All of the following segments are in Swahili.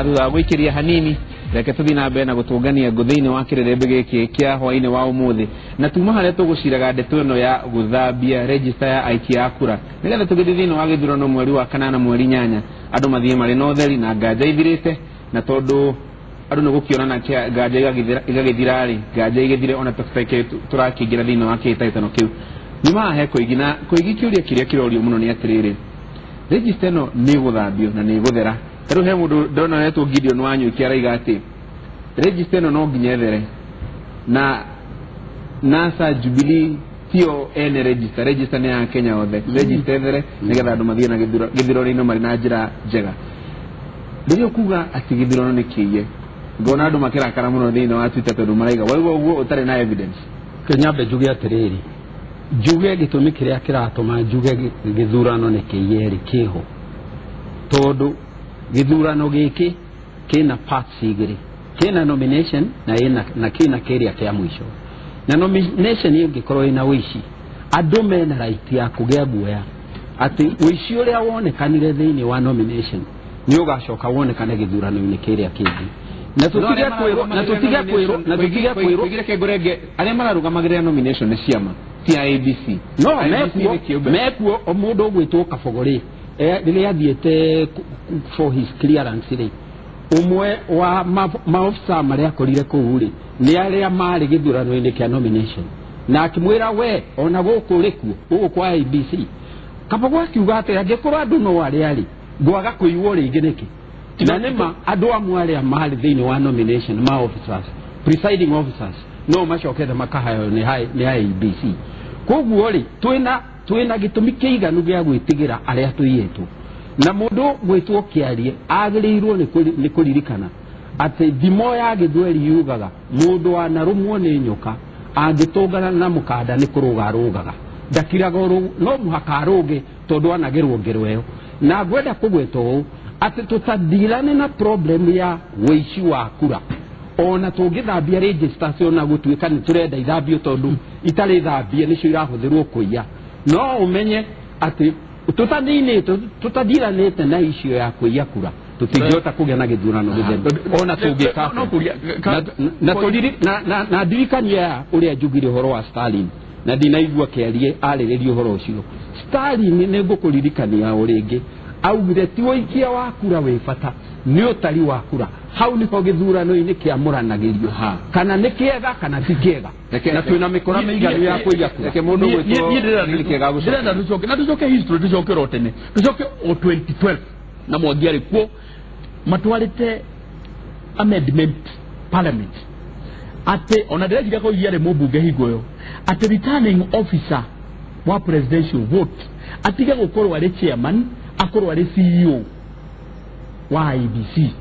thutha gwikiria hanini reke tuthi na mbere na gutungania nguthiini wa kirerembe giki kia hwaini wa umuthi na tuma haria tuguciraga ndeto ino ya guthambia register ya aiki ya kura nigetha tugithi thiini wa githurano mweri wa kanana mweri 8 andu mathie mari no theri na nganja ithirite na tondu andu ni gukiona na nganja igagithirari nganja igithire ona tufike turakingira thiini wa kitaitano kiu nima he kuigina kiuria kiria kirorio muno ni atiriri register no ni guthambio na ni guthera Pero he mundu ndona neto Gideon wanyu kiaraiga ati register no nginya ethere na NASA Jubilee tio ene register ni ya Kenya othe register ethere nigetha andu mathie na githurano ino mari na njira njega ndio kuga ati githurano ni kiye ngona andu makirakara muno thiini wa Twitter tondu maraiga waigwa uguo utari na evidence Kenya be juge atiriri juge gitumi kiria kiratuma juge githurano ni kiye ri kiho tondu githurano giki kina parts igiri kina nomination na kina keria kia mwisho na nomination ingikorwo ina wishi andu mena right ya kugia guoya ati wishi uria wonekanire thiini wa nomination ni ugacoka wonekane githurano-ini kiria kingi na tutiga kwiro igire kegorenge aria mararugamagira nomination ni ciama ti ABC no mekuo omundu ugwitwo Kabogori riria athiete for his clearance ri umwe wa maofisa maria akorire kuu ri ni aria mari githurano-ini kia nomination na akimwira we ona guku riku guku kwa ABC Kabogori akiuga ati angikorwo andu no aria ri ngwaga kuiwo ringi niki na nima andu amwe aria mari thiini wa nomination ma officers presiding officers no macokete makahayo ni ABC koguo ri twina gitumi kiiganu gia gwitigira aria tuiyetwo na mundu gwitwo kiarie agirirwo ni kuririkana ati thimo ya githweri yugaga mundu anarumwo ni nyoka angitungana na mukanda ni kurugarugaga ndakiraga no muhaka aruge tondu anagirwo ngirweyo na gwenda kugwetwo ati tutadilane na problem ya wishi wa kura ona tungithambia registration na gutuika ni turenda ithambio tondu itari thambie nicio irahuthirwo kuiya no umenye ati tutadilanete na icio ya kuiya kura tutingiota kugia na githurano githembe ona tungika na dirikania uria jugire horo wa Stalin na dinaigua kiarie ariririo horo ucio Stalin ni ngukuririkania uringi augire ti wikia wa kura we bata ni utari wa kura hau niho githurano-ini kiamuranagirio kana ni kiega kana ti kiega na twina mikora meiganu ya kuiya kura reke mundu gwitwo ni kiega gucoka na tucoke history tucoke rotene tucoke o 2012 na mwangiari kuo matwarite amendment parliament ate ona ndĩreciria ko iria rĩ mũmbunge hingo ĩyo ati returning officer wa presidential vote atige gũkorwo arĩ chairman akorwo arĩ CEO wa IEBC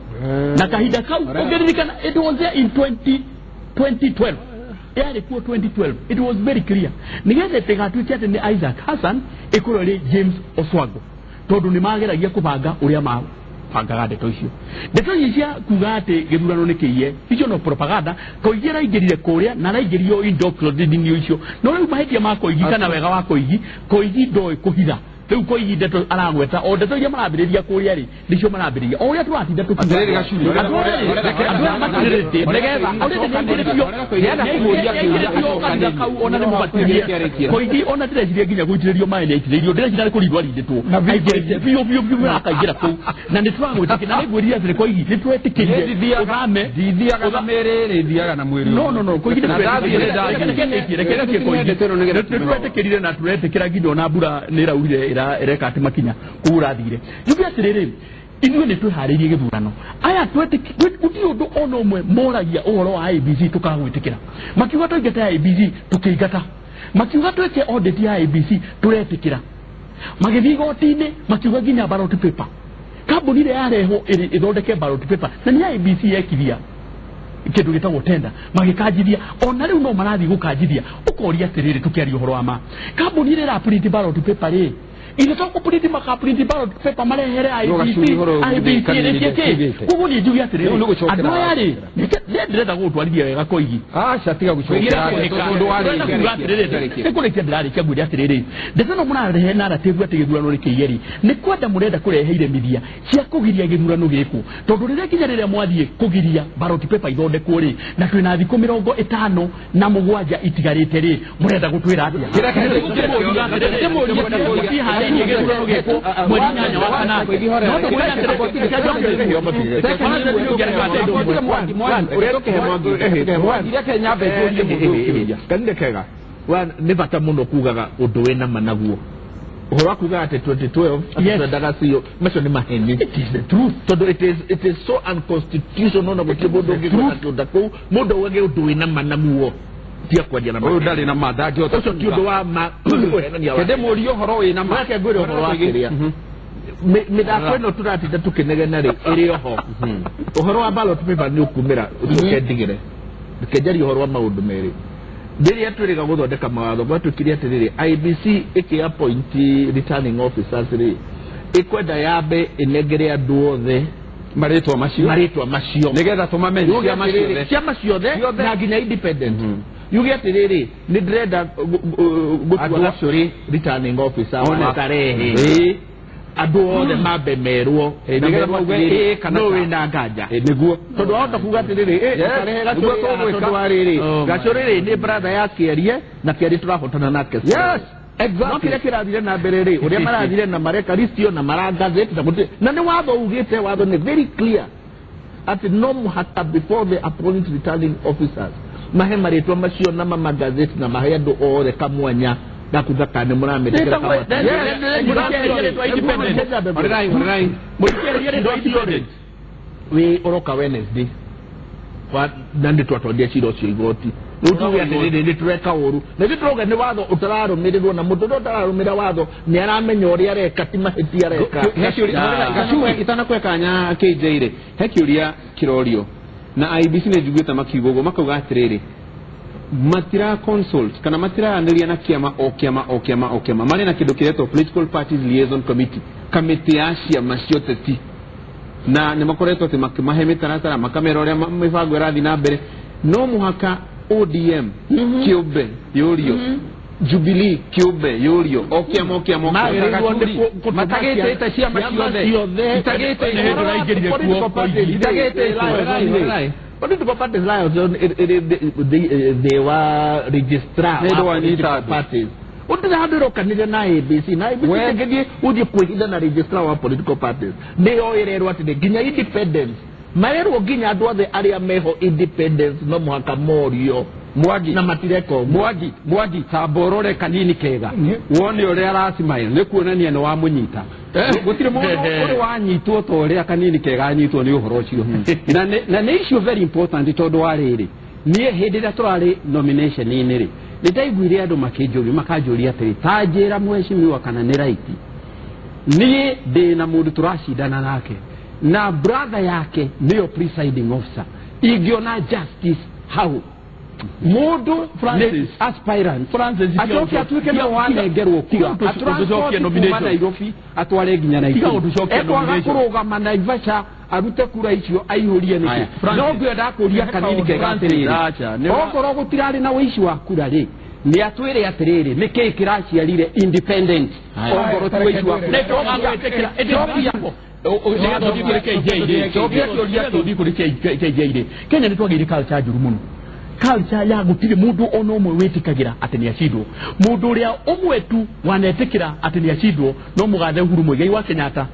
na kahinda kau ũngĩririkana it was there in 2012 yari kuo 2012 it was very clear nigetha tigatuĩke atĩ nĩ Isaac Hassan ĩkorwo rĩ James Oswago tondu nĩ mageragia kũbanga ũrĩa pangaga ndeto icio kuga atĩ gĩthurano nĩ kĩiye icio no propaganda koigi raingĩrire kũrĩa na raingĩrio indoctrinating icio no rĩu mahĩtia ma koigi kana wega wa koigi ndoĩ kũhitha rĩu koigi ndeto aragweta o ndeto iria marambĩrĩria kũrĩa rĩ nicio marambĩrĩria o ũrĩa tũratinda tũkiuga koigi ona ndĩreciria nginya gũitĩrĩrio maĩ nĩaitĩrĩirio ndĩreciria nĩ kũrindwo arindĩtwo biũ akaingĩra kũu na nĩ tũramwĩtĩkia na nĩngwĩrire atĩ koigi nĩ twetĩkĩrie ũthame ndithiaga mĩrĩ thiaga na mwĩrĩ no koigi nĩtwetĩkĩrire na tũretĩkĩra nginya ona mbura nĩraurire ireka ati makinya kuura thire yuga atiriri ithuĩ nĩ twĩharĩirie gĩthurano aya gũtirĩ ũndũ ona ũmwe moragia ũhoro wa IEBC tukagwĩtĩkĩra makiuga tũingate IEBC tukĩingata makiuga twĩke audit ya IEBC tũretĩkĩra magĩthiĩ igoti-inĩ makiuga nginya ballot paper kambuni ĩrĩa yarehwo ĩthondeke ballot paper na nĩ IEBC yekiria kindu gitagwo tender magikanjithia ona riu no marathi gukanjithia ukoria atiriri tukiaria uhoro wa ma kambuni ire ra print ballot paper ri ile toko print ballot paper marehere IEBC kugu ni jugi atiriri andu yari ndirenda gutwarithia wega Koigi acha tiga gucokera tondu wari sekurekia ndirari kia ngwira atiriri ndetse no mũrarehe narrative ati githurano rikiyeri ni kwenda mũrenda kureheire mithia cia kugiria githurano giku tondu riria kinya riria mwathie kugiria ballot paper ithondekwo ri na twina thikũ 57 itigarite ri mũrenda gutwira atia nä bata må no kugaga å ndå wä na managuo å horo wa kugaga atä 2012 ndaga cio macio nä maheni tondå it is so unconstitutional na gå tirä må ndå å ngä gwä kä å nda kå u må ndå wage å ndå wä na managuo tia kwaria na å ndarä na matha å cio ti å ndå wa ndä må rio horo wä na make ngwä re å horo wa kä rä a mä thako ä no tå ratinda tå kä negena rä ä rä oho å horo wa ballot paper nä å kumä ra å coke ndigä re kenjaria å horo wa maå ndå merä rĩrĩa twĩrĩga gũthondeka mawatho gwatuĩkire atĩrĩrĩ IBC ĩkĩappoint returning officers rĩ ĩkwenda yambe ĩnengere andũ othe marĩtwa macio nĩgetha tũmamenye ciama ciothe na nginya independent yuge atĩrĩrĩ nĩ ndĩrenda gũtua cũrĩ returning officer ona tarehe andũ othe mambe merwo nĩgetha mauge kana no wĩna nganja nĩguo tondũ wahota kuga atĩrĩrĩ tarehe tondũ wa rĩrĩ gacũrĩrĩ nĩ brother ya Kĩarie na Kĩarie tũrahotana nake no kĩrĩa kĩrathire na mbere rĩ ũrĩa marathire na mareka listio na maragatheti na nĩ watho ugĩte watho nĩ very clear atĩ no mũhaka before the appoint returning officers mahe marĩtwa macio na mamagatheti na mahe andũ othe kamwanya gakuga kana mũrametekera kama we oroka Wednesday wa nandi twatondie ciro cio igoti utuge atĩrĩrĩ nĩ tũreka ũru na nĩtũrauga nĩ watho ũtararũmĩrĩrwo na mũndũ ũrĩa ũtararũmĩrĩra watho nĩ aramenya ũrĩa areka ti mahĩtia areka itanakwe kanya KJ rĩ he kĩũria kĩrorio na IBC nĩ njiguĩte makiuga ũguo makauga atĩrĩrĩ matira consult kana matiraanĩria na kĩama o kĩama marĩ na kĩndũ kĩretwo political parties liaison committee ya ciama cia ũteti na nĩ makoretwo atĩ makĩmahe mĩtaratara makamera ũrĩa mĩbango ĩrathiĩ na mbere no mũhaka ODM kĩũmbe yũrio Jubilee kĩũmbe yũrio o kĩama matagĩte ciama ciothe itagĩte political parties they were registrar political parties Undira kanile na ABC na ABC ngedi uje kuhida na registrar wa political parties neo irerwa ati ginya independence marerwo ginya andu othe aria meho independence no muhaka morio Mwagi na matireko mwagi taborore kanini kega wone uria arasimaye ni kuonania ni wa munyita gutire mundu uri wanyitwo to uria kanini kega anyitwo ni uhoro ucio na ni issue very important tondu wa riri nie hindi ria turari nomination ini ri ni ndaiguire andu makinjuri makanjuri atiri tanjira mweshimiwa kana ni right nie ndi na mundu turashindana nake na brother yake niyo presiding officer igiona justice how Modo Francis aspirant Francis atoke atuke no wanegerwo kuga atuke nomination Nairobi atware ginya Nairobi eko agakuruga Naivasha arute kura icio aihurie niki no ngwenda kuria kanini kegatiriri okoro gutirari na wici wa kura ri ni atwire atiriri niki kiraciarire independent okoro tu wici wa neko agwetekera Ethiopia Kenya ni twagire culture njuru muno culture ya gutire mundu ono umwe wetikagira ati ni acindwo mundu uria umwe tu wanetikira ati ni acindwo no mugathe Uhuru Muigai wa Kenyatta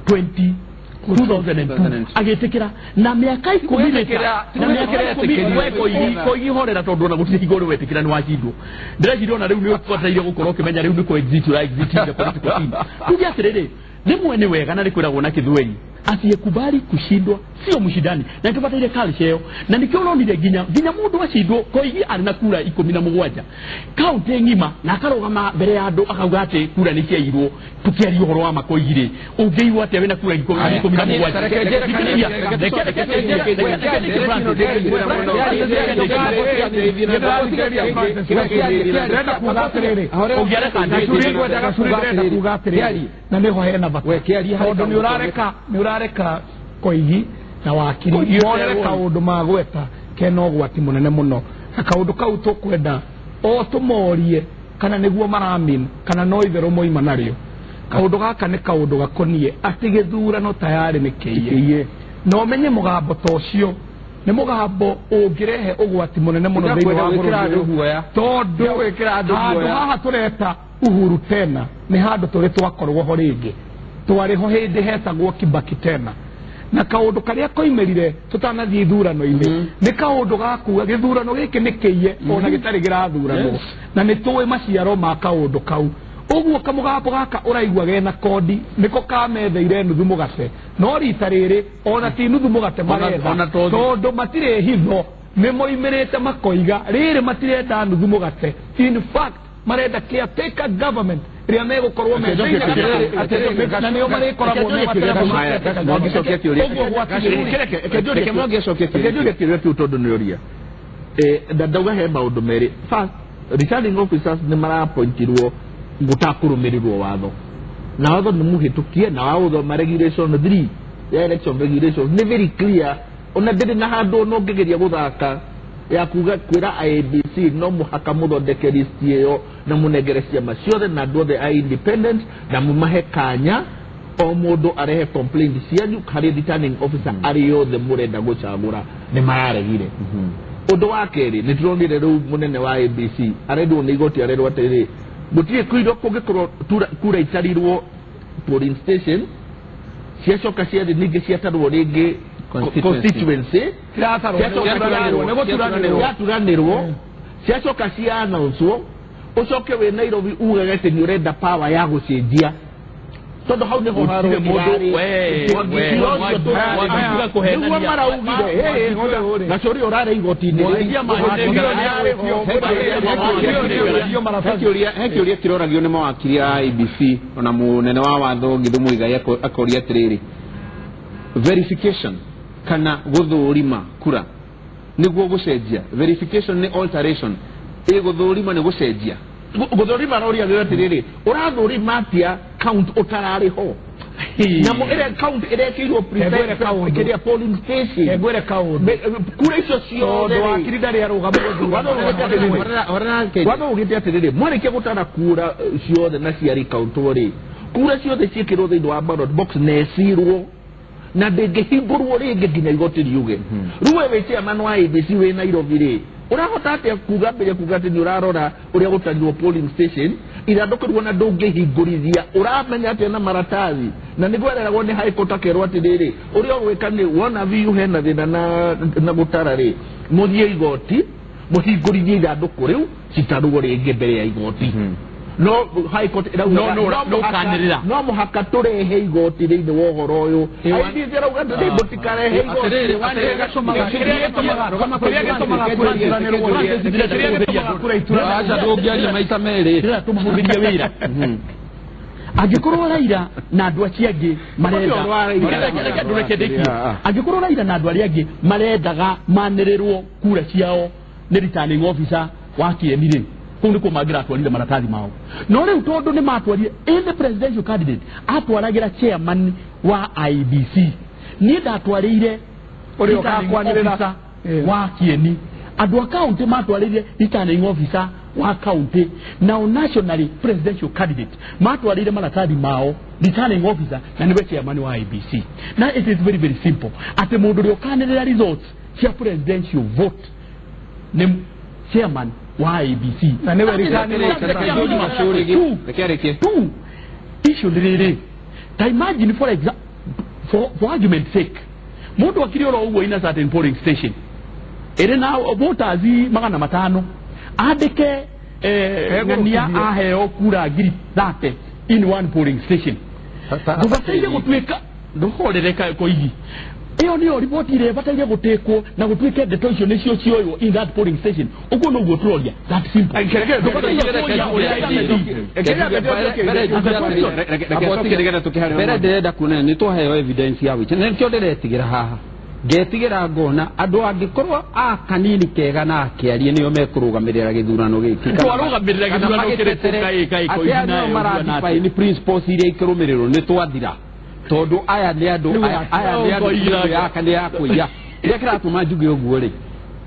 2002 agetikira na miaka 10 na miaka 10 ko ihorera tondu na gutire igoro wetikira ni wacindwo ndirecirio na riu ni ukwataire gukorwo kimenya riu ni ko exit the political team kuja atiriri nimwe ni wega na rikwiragwo na kithwei asiyekubali kushindwa sio mshindani na tupata ile culture na nikiolonire ginya mundu acindwo Koigi arina kura 17 kaunti ngima na akarogama mbere ya andu akauga ati kura ni kiairwo tukiari uhoro wa Makoigire ungiigwa ati we na kura 17 na niho hena batu we kiari urareka Koigi na wakiri morere kaundu magweta kena ugwati munene muno na kaundu kau tukwenda o tumorie kana niguo maramin kana no itherũ moima nario kaundu gaka ni kaundu gakonie ati githurano tayari ni kiiye no menye mugambo tocio ni mugambo ungirehe ugwati munene muno thĩinĩ wa bũrũri tondu handu haha tureta Uhuru tena ni handu turi twakorwo ho ringi twari ho hindi hetagwo Kibaki tena na kaundu karia koimerire tutanathie ithurano-ini ni kaundu gakuga githurano giki ni kiiye ona gitari girathurano na ni tuwe maciaro ma kaundu kau uguo kamugambo gaka uraigwa gena kodi niko kametheire nuthu mugate no rita riri ona ti nuthu mugate maretha tondu matire hitho ni moimirite makoiga riri matirenda nuthu mugate in fact marenda caretaker government ria megukorwo na nio marikoragwo tondu ni uria ndauga he maundu meri first returning officers ni marapointirwo gutakurumirirwo watho na watho ni muhitukie na wathoma regulation 3 ya election regulations ni very clear ona ndiri na handu no ngigeria guthaka ya kuga kwira IEBC no muhaka muthondeke list iyo na munegere ciama ciothe na andũ othe independent na mumahe kanya o mundu arehe complaint cianyu harĩ returning officer ari yothe murenda gucagura ni mararegire undu wa keri ni turonire riu munene wa IEBC arendwo ni igoti arendwo atiri mutie kuido kungikorwo kura itarirwo polling station ciacoka ciathi ningi ciatarwo ringi constituency yaturanirwo ciacoka cianauncwo ucoke we Nairobi ugaga ati ni urenda power ya gucenjia tondu hau niho harore mundu niguo maraugire gacuri urare igoti-ini he kiuria kiroragio ni mawakiri a IEBC ona munene wa watho Githu Muigai akoria atiriri verification kana guthurima kura niguo gucenjia verification ni alteration guthurima ni gucenjia guthurima roria atiriri urathurima atia count utarari ho namo ere count irekirwo president kiria polling station egwere count kura icio ciothe wakiri ndari arugama watho ugite atiriri mwarike gutara kura ciothe na ciari count ri kura ciothe ciekirwo thiini wa ballot box nesirwo na ndingihingurwo ringi nginya igoti riuge ruwe we chairman wa IEBC we Nairobi ri urahota atia kuga mbere kuga ati ni urarora uria gutarirwo polling station irathukurwo na ndungihingurithia uramenya atia na maratathi na nigwereragwo ni high court akerwo atiriri uria gwika ni wona viu hena thina na gutara ri muthie igoti muhingurithie irathuku riu citarwo ringi mbere ya igoti no high court no muhaka turehe igoti thiini wa uhoro uyu IEBC rauga ndi mutikarehe igoti maita meri tumahuthirie wira angikorwo Raila na andu acio angi marenda angikorwo Raila na andu aria angi marendaga manirirwo kura ciao ni returning officer wa KND ri kuu nikuo mangiratwarire maratathi mao no riu tondu ni matwarire the presidential candidate atwaragira chairman wa IEBC ni ndatwarire uria ukakwanirira wa KND andu a county matwarire returning officer wa county na nationally presidential candidate matwarire maratathi mao returning officer na niwe chairman wa IEBC na it is very very simple ati mundu ri ukanirira results cia presidential vote ni chairman wa IEBC na niwe returning two issue liri ta imagine for example for argument sake mundu akiriora ugo ina certain polling station ere na voters 500 andike ngania aheo kura ngiri 30 in one polling station ndubataire gutwika nduhorereka koigi iyo niyo report ire bataire gutekwo na gutwike ndeto icio nicio cioyo in that polling station uguo no guturoria that simple mbere ndirenda kuona ni twaheo evidence ya wicha na nikio ndiretigira haha ngetigira ngona andu angikorwo kanini kega na akiarie niyo mekurugamirira githurano giki twarugamirira githurano kirete kai ni principles iria ikirumirirwo ni twathira tondu aya ni andu ya kane ya kuya yakira tuma njuge uguo ri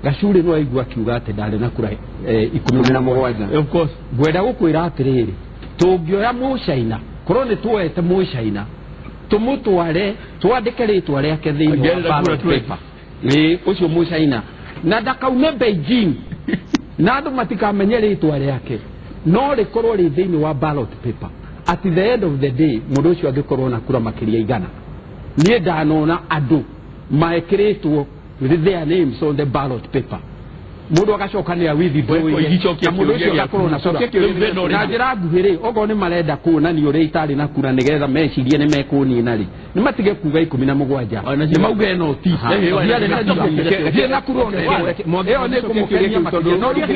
Gacuri no aigua kiuga ati ndari na kura 17 of course gwenda gukwira atiriri tungioya mucaina korwo ni tuwete mucaina tumutware twandike ritwa riake thiini wa ballot paper ni ucio mucaina na ndakaume Beijing na andu matikamenye ritwa riake no rikorwo ri thiini wa ballot paper at the end of the day mundu ucio angikorwo na kura makiria igana nie ndanona andu maekiritwo with their names on the ballot paper mundu agacoka ni awithidroire na mundu ucio akorwo na kura na njira nguhiri ogo ni marenda kuona ni uri itari na kura nigetha mecirie ni mekunina ri ni matige kuga 17 ni mauga eno ti ndiare na kura na kura eo ni kumukenia makiria no rio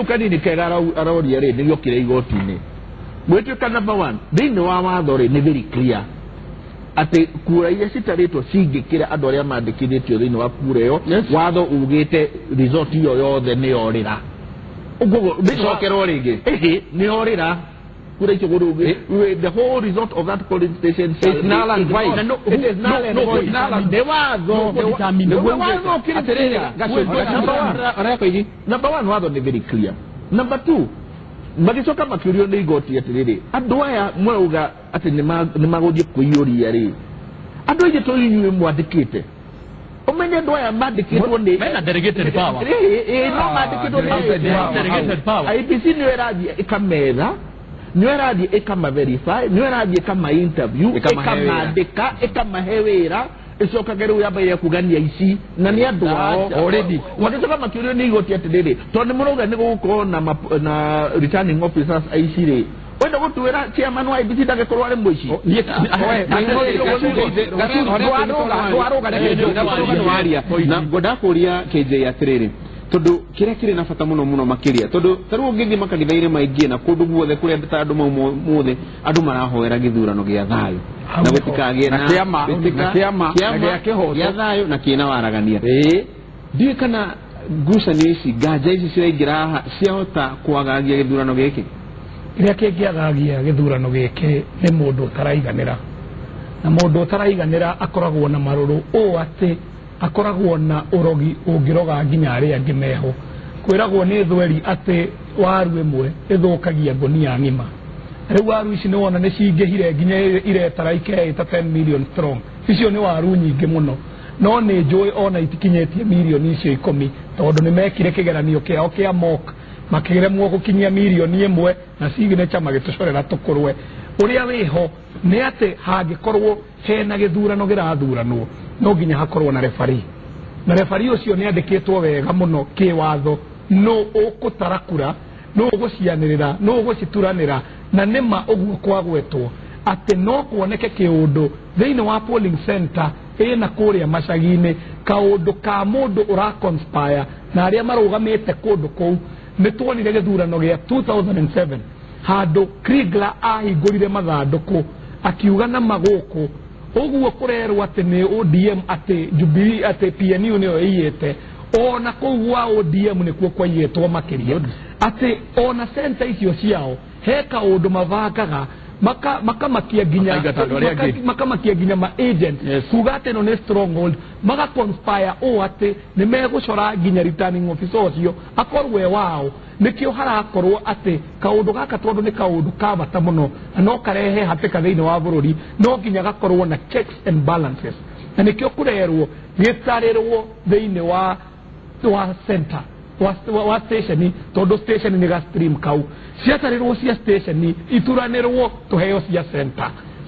ukanini kega aroria ri nigio kire igotini mwituka number 1 thini wa watho ri ni very clear ati kura iria citaritwo cingikira andu aria mandikithitio thiini wa kura iyo watho ugite result iyo yothe ni yorira uguo bicokerwo ringi ni yorira kura icio gurugi the whole result of that polling station is null and void it is null and void the watho number 1 watho ni very clear number 2 magicoka makiurio ni igoti atiriri andu aya mwauga ati ni maguthie kuiyuria ri andu aje to inyuĩ mwandikite umenye andu aya mandikitwo ni mena delegated power no mandikitwo ni delegated power IBC ni werathie ikametha ni werathie ikama verify ni werathie ikama interview ikamandika ikamahe wira icokageru yambaye kugania ici na ni andu ao already magicoka makiurio ni igoti atiriri tondu muruga ni gukorwo na returning officers aicire wenda gutwira chairman wa IBC ndagekorwo ari muici na ngoda kuria KJ atiriri tondu kiria kiri na fata muno makiria tondu taru ngithi makanithaire maingi na kundu guothe kuria ndata andu muthe andu marahoera githurano gia thayu na gutikagie na kiama gia kihoto gia thayu na kina waragania ndi kana ngucanio ici nganja ici ciraingira ciahota kwagagia githurano giki iria kingiagagia githurano giki ni mundu utaraiganira na mundu utaraiganira akoragwo na maruru o ati akoragwo na urogi ungiroga nginya aria angi meho kwiragwo ni thweri ati waru imwe ithukagia ngonia ngima riu waru ici ni wona ni cingihire nginya iretara ikeita 10 million strong icio ni waru nyingi muno no ni njui ona itikinyetie milioni icio 10 tondu ni mekire kigeranio kiao kia mock makiremwo gukinyia milioni 1 na signature magitucorera tukurwe uria wiho ni ati hangikorwo hena githurano girathuranwo no nginya hakorwo na referee ucio ni andikitwo wega muno kiwatho no ukutarakura no ugucianirira no ugucituranira na nima uguo kwagwetwo ati no kuoneke kiundu thiini wa polling center ina kuria macagine kaundu ka mundu ura conspire na aria marugamite kundu kou nitwonire githurano gia 2007 handu Kriegler ahingurire mathanduku akiuga na maguku uguo kurerwo ati ni ODM ati Jubilee ati PNU niyo iyete ona kou wa ODM nikuo kwaiyetwo makiria ati ona center icio ciao he kaundu mavangaga makamakia ginya ma agent kuga ati no ni stronghold maga conspire o ati ni megucora ginya returning officer ucio akorwe wao nikio harakorwo ati kaundu gaka tondu ni kaundu ka bata muno no karehe hatika thiini wa bururi no ginya gakorwo na checks and balances na nikio kurerwo gitarirwo thiini wa center wa station tondu station ni ga stream kau ciatarirwo cia station ituranirwo tuheo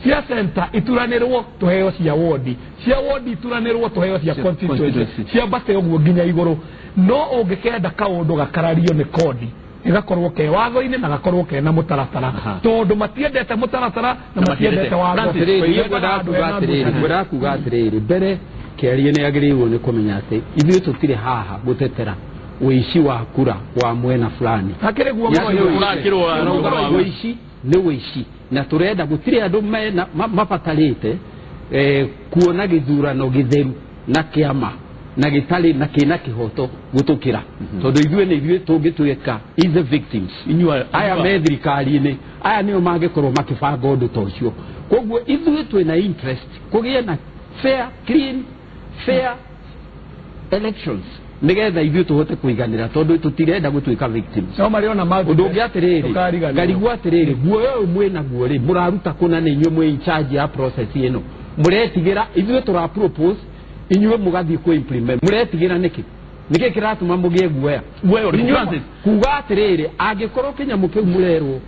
cia center ituranirwo tuheo cia ward ituranirwo tuheo cia constituency cia bate uguo nginya iguru no ungikenda kaundu gakarario ni kodi igakorwo ke watho-ini na gakorwo ke na mutaratara tondu matiendete mutaratara na matiendete watho gwenda kuga atiriri mbere kerie ni agiriirwo ni kumenya ati ithuĩ tutire haha gutetera wici wa kura wa mwena fulani hakireguo wici ni wici na turenda gutire andu mapatarite kuona githurano githeru na kiama na gitari na kina kihoto gutukira tondu ithuĩ nĩ ithuĩ tũngĩtuĩka is the victims aya me thirikari-inĩ aya nĩo mangĩkorwo makĩbanga ũndũ ta ũcio koguo ithuĩ twĩna interest kũgĩe na fair elections nigetha ithuĩ tũhote kũiganĩra tondu tũtirenda gũtuĩka victims ũndũ ũngĩ atĩrĩrĩ ngarigwo atĩrĩrĩ guoya ũyũ mwĩnaguo rĩ mũraruta kũna nĩ inyuĩ mwĩ in charge ya process ĩno mũretigĩra ithuĩ tũra propose inyuĩ mũgathiĩ kũ implement mũretigĩra nĩkĩ kĩratũma mũgĩe guoya kuga atĩrĩrĩ angĩkorwo kĩnyamũ kĩu mũrerwo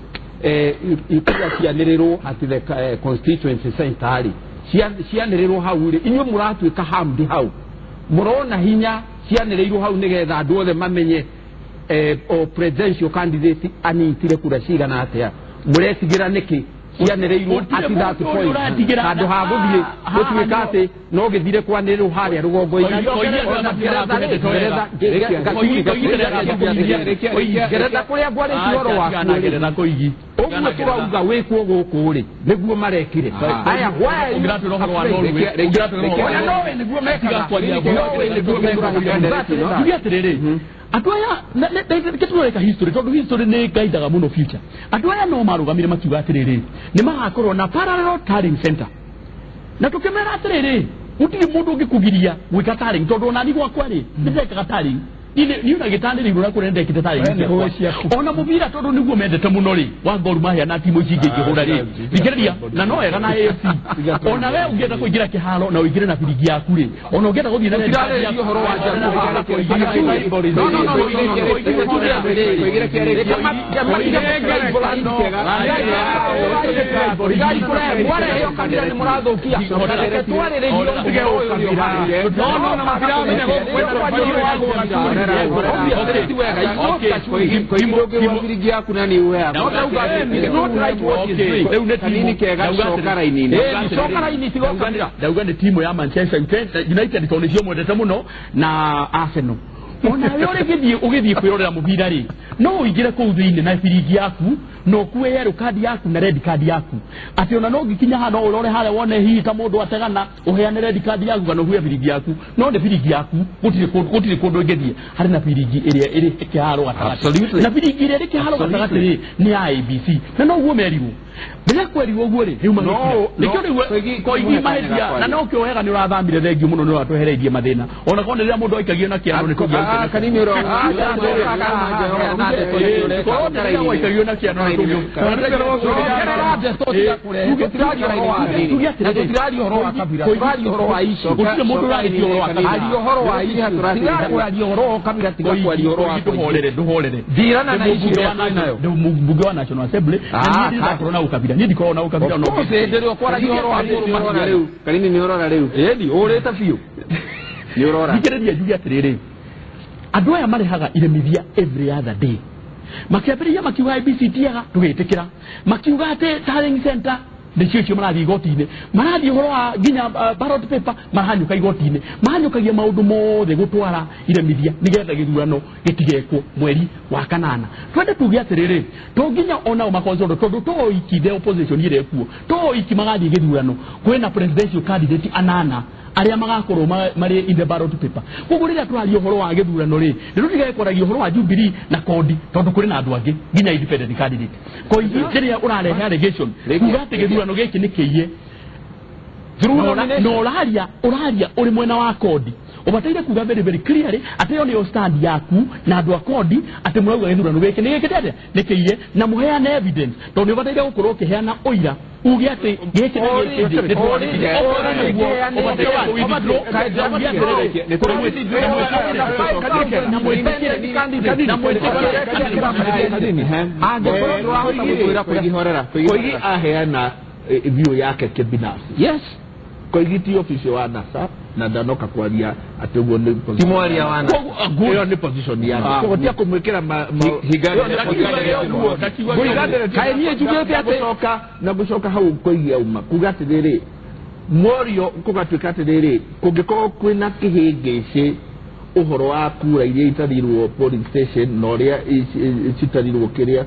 ikinya cianĩrĩrwo at the constituency center rĩ cianĩrĩrwo hau rĩ inyuĩ mũratuĩka harmed hau mũrona hinya cianĩrĩirwo hau nĩgetha andũ othe mamenye o presidential candidate anyitire kura cigana atĩa mũretigĩra nĩkĩ cianĩrĩirwo at that point handũ ha gũthiĩ gũtuĩka atĩ no gĩthire kwanĩrĩrwo harĩa rũgongo-inĩ Ngeretha kũrĩa ngwarĩtie ũhoro waku ũguo tũrauga wĩkwo gũkũ rĩ nĩguo marekire aya nĩguo mekaga andũ aya ketũreka history tondu history nĩ ngaidaga mũno future andũ aya no marũgamire makiuga atĩrĩrĩ nĩ magakorwo na parallel tallying center na tũkĩmera atĩrĩrĩ gũtirĩ mũndũ ũngĩkũgiria gwĩka tallying tondu ona ni gwakwa rĩ nĩndekaga tallying ni una gitanĩrĩirwo na kũrĩa ndekĩte tallying ona mũbira tondu nĩguo mendete mũno rĩ wa Gor Mahia na timu ici ingĩ ingĩhũra rĩ thikĩrĩria na no wega na AFC ona we ũngĩenda kũingĩra kĩharo na ũingĩre na biringi yaku rĩ ona ũngĩenda gũthiĩ na biringi ũhoro wa ndauga nĩ timu ya Manchester United tondũ nĩcio mwendete mũno na Arsenal ona we ũgĩthiĩ kwĩrorera mũbira rĩ no ũingĩre kũu thĩinĩ na biringi yaku no kuwe yellow card yaku na red card yaku atĩ ona no ngĩkinya haha no ũrore harĩa wone hihi ta mũndũ ategana ũheane red card yaku kana ũhue biringi yaku no nĩ biringi yaku gũtirĩ kũndũ ũngĩthiĩ harĩ na biringi ĩrĩa ĩrĩ kĩharo gatagatĩ na biringi ĩrĩa ĩrĩ kĩharo gatagatĩ nĩ ya ABC na no guo merirwo mbere kwerirwo guo rĩ rĩu nĩkĩo rĩu koigi mahĩtia na no kĩohega nĩ ũrathamire thengio mũno nĩ ũratwehereirie mathĩna ona korwo rĩrĩa mũndũ aikagio na kĩano nĩ kũgĩa kanini aikagio na kĩano mbunge wa National Assembly na ukabila ni ndiko na ukabila no ndio kwa horo wa rĩu kanini ni urora rĩu edi ureta biũ ni urora thikĩrĩria njuge atĩrĩrĩ andũ aya marehaga iremithia every other day makiambĩrĩria makiuga IBC tiaga tũgĩtĩkĩra makiuga atĩ tallying center nĩcio marathiĩ igoti-inĩ marathiĩ ũhoro wa nginya ballot paper marahanyũka igoti-inĩ mahanyũkagia maũndũ mothe gũtwara iremithia nĩgetha gĩthurano gĩtigekwo mweri wa kanana twende tuge atĩrĩrĩ to nginya onao makonzoro tondũ to iki the opposition ĩrĩa kuo to iki magathiĩ gĩthurano kwĩna presidential candidate anana arĩa magakorwo marĩ in the ballot paper koguo rĩrĩa tũraria ũhoro wa gĩthurano rĩ nĩtũtigekoragia ũhoro wa Jubilee na Kodi tondũ kũrĩ na andũ angĩ nginya independent candidate koigi rĩrĩa ũrarehe allegation kuga atĩ gĩthurano gĩkĩ nĩ kĩiye no ũraria ũrĩ mwena wa Kodi ubataire kuga very clearly atĩ yo nĩyo stand yaku na andũ a Kodi atĩ mũrauga gĩthurano gĩkĩ nĩ gĩkĩte nĩ kĩiye na mũheane evidence tondũ ubataire gũkorwo ũkĩheana ũira uge atĩ gĩkĩ Koigi aheana view yake kibinafsi yes Koigi ti official wa NASA na ndanoka kwaria atĩ ũguo nĩ timwaria wana hiyo nĩ position yake kogotia kumwekera kaenie njugĩte atĩ na gũcoka hau Koigi auma kuga atĩrĩrĩ Morio kũgatuĩka atĩrĩrĩ kũngĩkorwo kwĩna kĩhĩngĩcĩ ũhoro wa kura iria itarirwo polling station na ũrĩa citarirwo kĩrĩa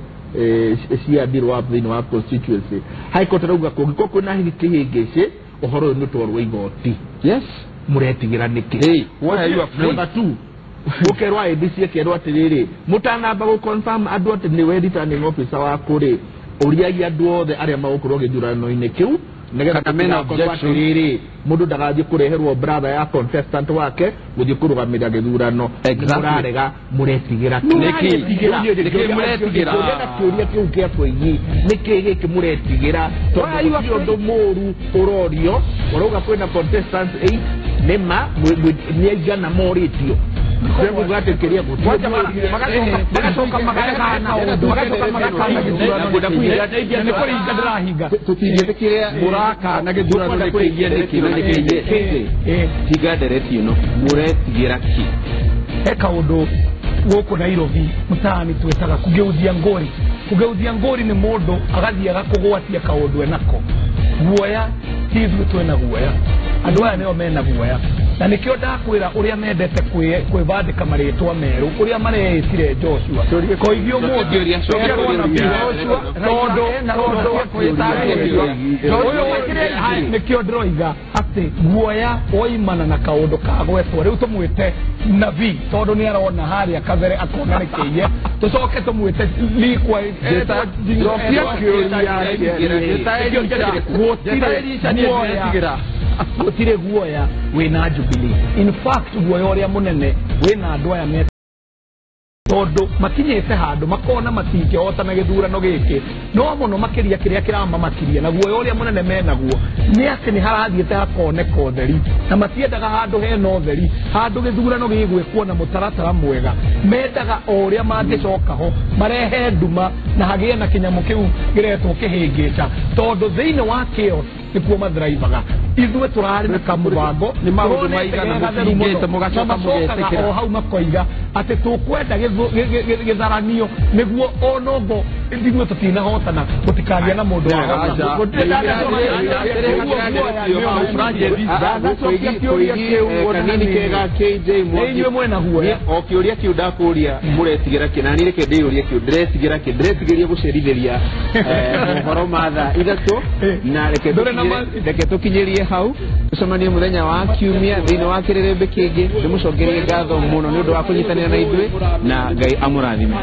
ciandirwo thĩinĩ wa constituency High Court rauga kũngĩkorwo kwĩna kĩhĩngĩcĩ ũhoro nĩ twarwo igoti yes muretigira niki why are you afraid? Number 2 mukerwa edisi kerwa atiriri mutanamba go confirm andu ati ni we returning officer wa kuri uriagia andu othe aria magukorwo githurano-ini kiu nigetha mena objection mundu ndagathie kureherwo brother ya contestant wake guthie kurugamira githurano murarega muretigira muretigira kiuria kiu kia twenyi niki giki muretigira tondu undu muru urorio urauga kwina contestant 8 nema niaigana moritio Sema gati kiria kutoka magacoka magana tutigirikiria muraka na githurano kiingia niki tigadereti no muretigira ki eka undu guku Nairobi mtaani twetaga kugeuzia ngori ni mundu agathia gakugwatia kaundu enako guoya tithu twena guoya andu aya nio mena guoya na nikio ndakwira uria mendete kwivandika maritwa meru uria mareitire Joshua koithio mundu nikio ndiroiga ati guoya oimana na kaundu kagwetwo riu tumwite nabii tondu ni arona haria kabere akona nikiye tucoke tumwite likwa gutire guoya wina Jubilee. In fact guoya uria munene wina andu aya me tondu makinyete handu makona matingihota na githurano giki no muno makiria kiria kiramba makiria na guoya uria munene menaguo ni ati ni harathiete hakoneka utheri na matiendaga handu hena utheri handu githurano gigwikwo na mutaratara mwega mendaga uria mangicoka ho marehe nduma na hagie na kinyamu kiu giretwo kihingica tondu thiini wa kio nikuo mathiraivaga ithuĩ turarĩ na kamũbango nĩ maũndũ maigana mũkingĩte mũgacoka mũgetikĩra o hau makoiga atĩ tũkwenda gĩtharanio nĩguo onongo ithuĩ tũtinahotana gũtikagĩa na mũndũ inyuĩ mwena guoya o kĩũria kĩu ndakũria mũretigĩra kĩ nani reke ndĩũrie kĩu ndĩretigĩra kĩ ndĩretigĩria gũcerithĩria mohoro ma thaa ithatũ na reke tũkinyĩrie hau tucemanie muthenya wa kiumia thiini wa kirĩrĩmbĩ kĩngĩ ndĩmũcokerie ngatho mũno nĩ ũndũ wa kũnyitanĩra na ithuĩ na Ngai amũrathime.